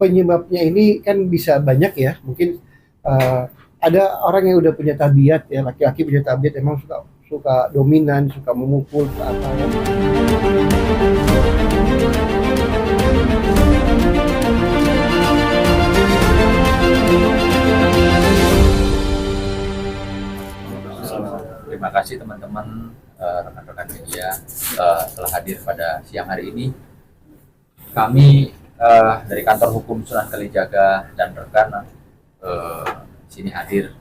penyebabnya ini kan bisa banyak ya. Mungkin uh, ada orang yang udah punya tabiat ya, laki-laki punya tabiat emang suka suka dominan, suka memukul, suka apa ya. Terima kasih teman-teman, rekan-rekan media telah hadir pada siang hari ini. Kami dari kantor hukum Sunan Kalijaga dan rekan sini hadir.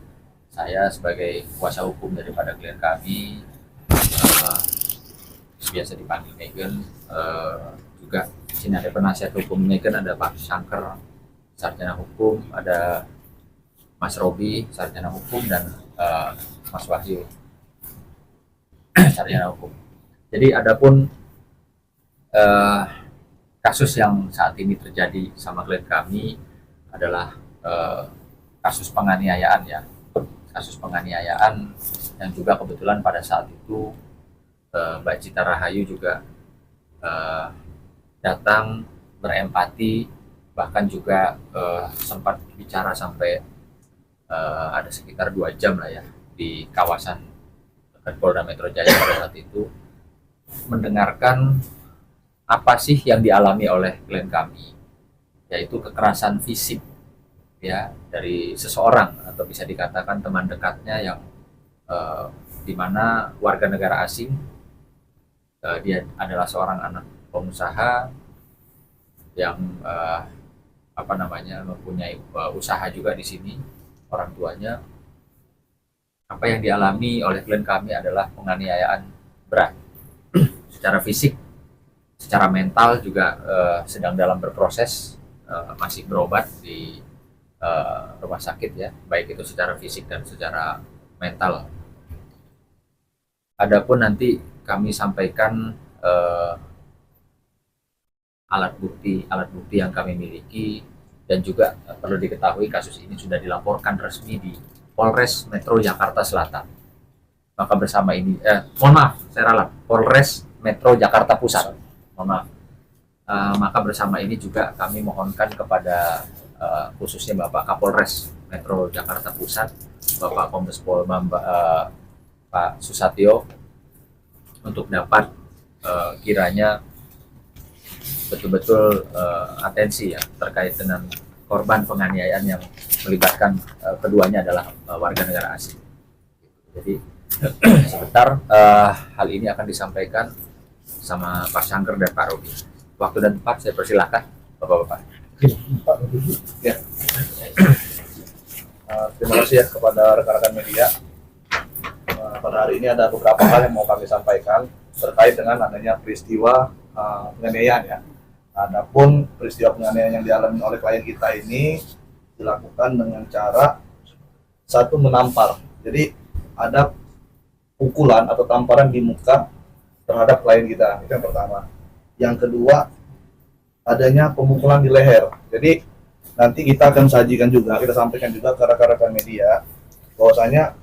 Saya sebagai kuasa hukum daripada klien kami, biasa dipanggil Megan. Juga di sini ada penasihat hukum Megan, ada Pak Sangker, sarjana hukum, ada Mas Robi, sarjana hukum, dan Mas Wahyu, sarjana hukum. Jadi adapun kasus yang saat ini terjadi sama klien kami adalah kasus penganiayaan ya, kasus penganiayaan yang juga kebetulan pada saat itu Mbak Cita Rahayu juga datang berempati, bahkan juga sempat bicara sampai ada sekitar 2 jam lah ya di kawasan dekat Polda Metro Jaya pada saat itu, mendengarkan apa sih yang dialami oleh klien kami, yaitu kekerasan fisik ya dari seseorang atau bisa dikatakan teman dekatnya yang di mana warga negara asing. Dia adalah seorang anak pengusaha yang mempunyai usaha juga di sini. Orang tuanya, apa yang dialami oleh klien kami adalah penganiayaan berat secara fisik, secara mental juga sedang dalam berproses, masih berobat di rumah sakit ya, baik itu secara fisik dan secara mental. Adapun nanti kami sampaikan alat bukti yang kami miliki, dan juga perlu diketahui kasus ini sudah dilaporkan resmi di Polres Metro Jakarta Selatan. Maka bersama ini, Polres Metro Jakarta Pusat. Maka bersama ini juga kami mohonkan kepada khususnya Bapak Kapolres Metro Jakarta Pusat, Bapak Kombes Pol Pak Susatyo, untuk dapat kiranya betul-betul atensi ya terkait dengan korban penganiayaan yang melibatkan keduanya adalah warga negara asing. Jadi sebentar hal ini akan disampaikan sama Pak Sangker dan Pak Robi. Waktu dan tempat saya persilahkan Bapak-bapak. Ya. Terima kasih ya kepada rekan-rekan media. Pada hari ini ada beberapa hal yang mau kami sampaikan terkait dengan adanya peristiwa penganiayaan ya. Adapun peristiwa penganiayaan yang dialami oleh klien kita ini dilakukan dengan cara satu, menampar. Jadi ada pukulan atau tamparan di muka terhadap klien kita, itu yang pertama. Yang kedua, adanya pemukulan di leher. Jadi nanti kita akan sajikan juga, kita sampaikan juga ke rekan-rekan media bahwasanya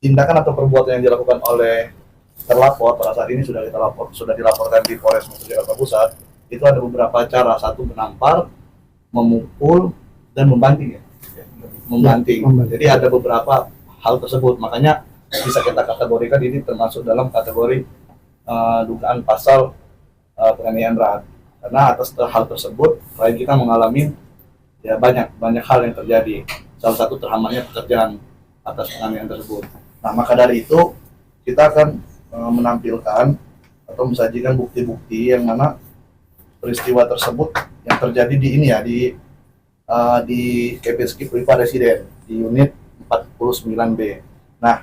tindakan atau perbuatan yang dilakukan oleh terlapor pada saat ini sudah dilaporkan di Polres Metro Jakarta Pusat. Itu ada beberapa cara, satu menampar, memukul, dan membanting ya. Membanting. Jadi ada beberapa hal tersebut, makanya bisa kita kategorikan ini termasuk dalam kategori dugaan pasal penganiayaan berat. Karena atas hal tersebut klien kita mengalami ya banyak hal yang terjadi. Salah satu terhambatnya pekerjaan atas penganiayaan tersebut. Nah, maka dari itu kita akan menampilkan atau mensajikan bukti-bukti yang mana peristiwa tersebut yang terjadi di ini ya, di Kepinski Priva Residen di unit 49B. Nah,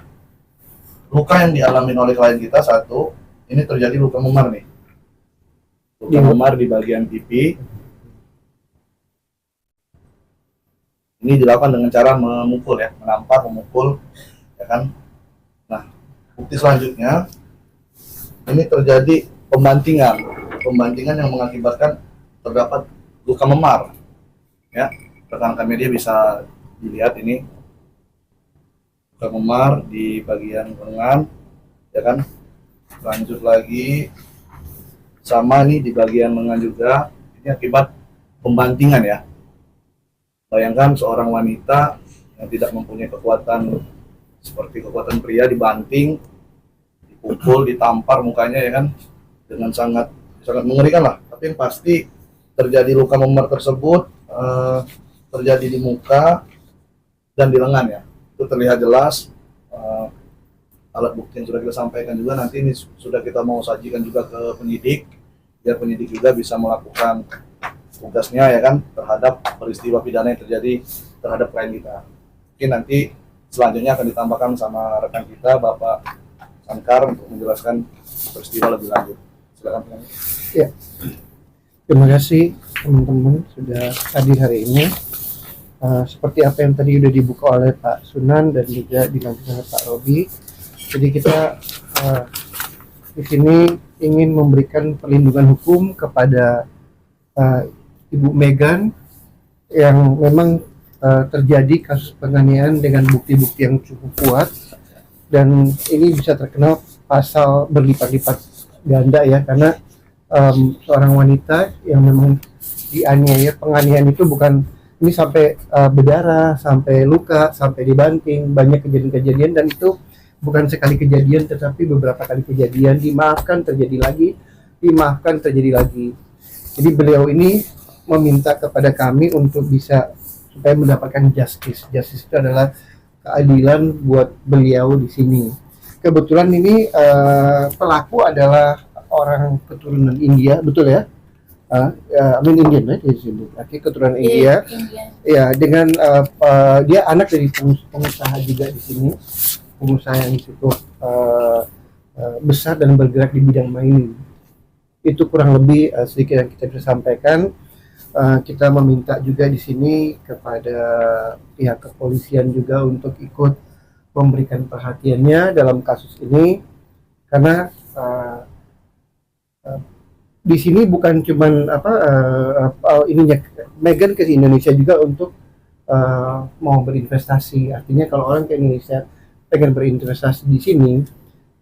luka yang dialami oleh klien kita satu, ini terjadi luka memar nih. Luka memar di bagian pipi. Ini dilakukan dengan cara memukul ya, menampar, memukul, ya kan. Nah, bukti selanjutnya, ini terjadi pembantingan yang mengakibatkan terdapat luka memar. Ya, rekan-rekan media bisa dilihat ini luka memar di bagian lengan, ya kan. Lanjut lagi, sama nih di bagian lengan juga. Ini akibat pembantingan ya. Bayangkan seorang wanita yang tidak mempunyai kekuatan seperti kekuatan pria dibanting, dipukul, ditampar mukanya ya kan, dengan sangat sangat mengerikan lah. Tapi yang pasti terjadi luka memar tersebut terjadi di muka dan di lengan ya. Itu terlihat jelas. Alat bukti yang sudah kita sampaikan juga nanti ini sudah kita mau sajikan juga ke penyidik, biar penyidik juga bisa melakukan tugasnya ya kan terhadap peristiwa pidana yang terjadi terhadap klien kita. Mungkin nanti selanjutnya akan ditambahkan sama rekan kita Bapak Sankar untuk menjelaskan peristiwa lebih lanjut. Silakan. Ya. Terima kasih teman-teman sudah hadir hari ini. Seperti apa yang tadi sudah dibuka oleh Pak Sunan dan juga dilanjutkan oleh Pak Robi. Jadi kita di sini ingin memberikan perlindungan hukum kepada Ibu Meghan yang memang terjadi kasus penganiayaan dengan bukti-bukti yang cukup kuat, dan ini bisa terkena pasal berlipat-lipat ganda ya, karena seorang wanita yang memang dianiaya, penganiayaan itu bukan ini sampai berdarah, sampai luka, sampai dibanting, banyak kejadian-kejadian, dan itu bukan sekali kejadian tetapi beberapa kali kejadian, dimaafkan terjadi lagi, dimaafkan terjadi lagi. Jadi beliau ini meminta kepada kami untuk bisa supaya mendapatkan justice. Justice itu adalah keadilan buat beliau di sini. Kebetulan ini pelaku adalah orang keturunan India, betul ya? Indian ya di sini. Keturunan India. Ya, dengan dia anak dari pengusaha juga di sini. Pengusaha yang cukup besar dan bergerak di bidang mining. Itu kurang lebih sedikit yang kita bisa sampaikan. Kita meminta juga di sini kepada pihak kepolisian juga untuk ikut memberikan perhatiannya dalam kasus ini, karena di sini bukan cuman ininya Meghan ke Indonesia juga untuk mau berinvestasi. Artinya kalau orang ke Indonesia pengen berinvestasi di sini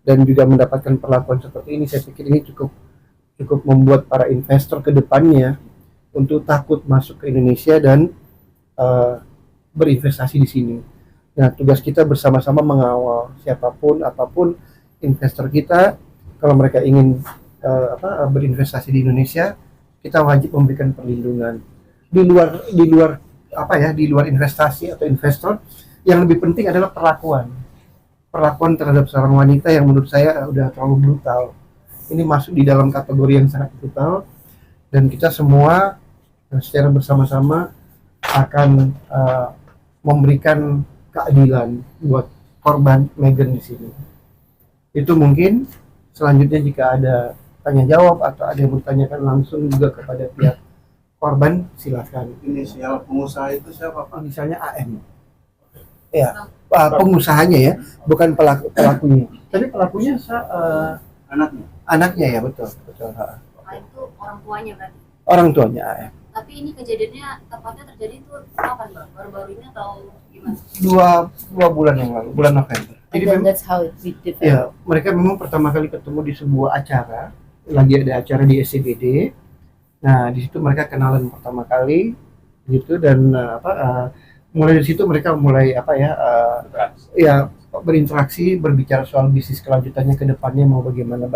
dan juga mendapatkan perlakuan seperti ini, saya pikir ini cukup membuat para investor ke depannya untuk takut masuk ke Indonesia dan berinvestasi di sini. Nah, tugas kita bersama-sama mengawal siapapun apapun investor kita, kalau mereka ingin berinvestasi di Indonesia, kita wajib memberikan perlindungan. Di luar investasi atau investor, yang lebih penting adalah perlakuan terhadap seorang wanita yang menurut saya udah terlalu brutal. Ini masuk di dalam kategori yang sangat brutal, dan kita semua secara bersama-sama akan memberikan keadilan buat korban Meghan di sini. Itu mungkin. Selanjutnya jika ada tanya jawab atau ada yang bertanyakan langsung juga kepada pihak korban, silakan. Inisial pengusaha itu siapa Pak? Inisialnya AM. Ya, pengusahanya ya, bukan pelakunya. Tapi pelakunya anaknya ya, betul. Itu orang tuanya berarti. Orang tuanya AM. Tapi ini kejadiannya tepatnya terjadi itu kapan Bang? Baru-baru ini atau gimana? Dua bulan yang lalu, bulan November. Jadi memang, that's how it developed. ya, mereka memang pertama kali ketemu di sebuah acara, lagi ada acara di SCBD. Nah, di situ mereka kenalan pertama kali gitu, dan mulai dari situ mereka mulai berinteraksi, berbicara soal bisnis kelanjutannya ke depannya mau bagaimana.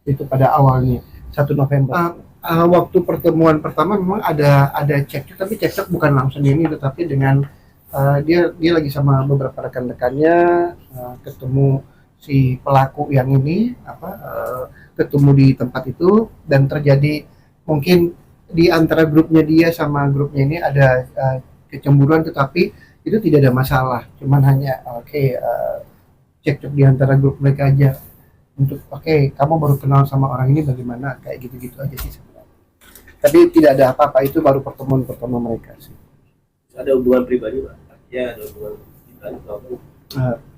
Itu pada awalnya 1 November. Waktu pertemuan pertama memang ada cekcok, tapi cekcok bukan langsung ini, tetapi dengan dia lagi sama beberapa rekan-rekannya, ketemu si pelaku yang ini ketemu di tempat itu, dan terjadi mungkin di antara grupnya dia sama grupnya ini ada kecemburuan, tetapi itu tidak ada masalah, cuman hanya cekcok di antara grup mereka aja untuk kamu baru kenal sama orang ini bagaimana, kayak gitu-gitu aja sih sebenarnya. Tapi tidak ada apa-apa, itu baru pertemuan pertama mereka sih. Ada hubungan pribadi Pak? Ya, ada hubungan pribadi atau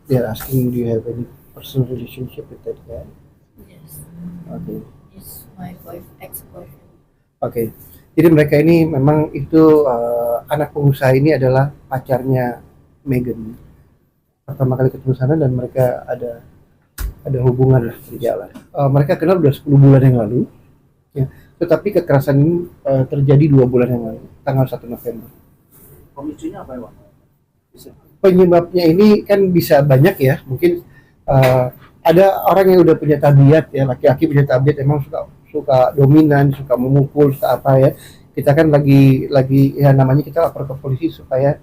They are asking, do you have any personal relationship with that guy? Yes. Okay. It's my ex-boyfriend. Oke. Jadi mereka ini memang itu anak pengusaha ini adalah pacarnya Meghan. Pertama kali ketemu sana dan mereka ada hubungan lah berjalan. Mereka kenal udah 10 bulan yang lalu. Ya. tetapi kekerasan ini terjadi 2 bulan yang lalu, tanggal 1 November. Pemicunya apa ya, Pak? Penyebabnya ini kan bisa banyak ya, mungkin ada orang yang udah punya tabiat ya, laki-laki punya tabiat emang suka dominan, suka memukul, suka apa ya. Kita kan lagi ya namanya kita lapor ke polisi supaya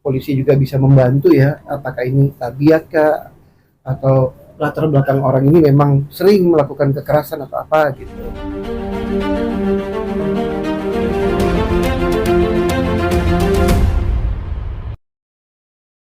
polisi juga bisa membantu ya, apakah ini tabiat kah atau latar belakang orang ini memang sering melakukan kekerasan atau apa gitu.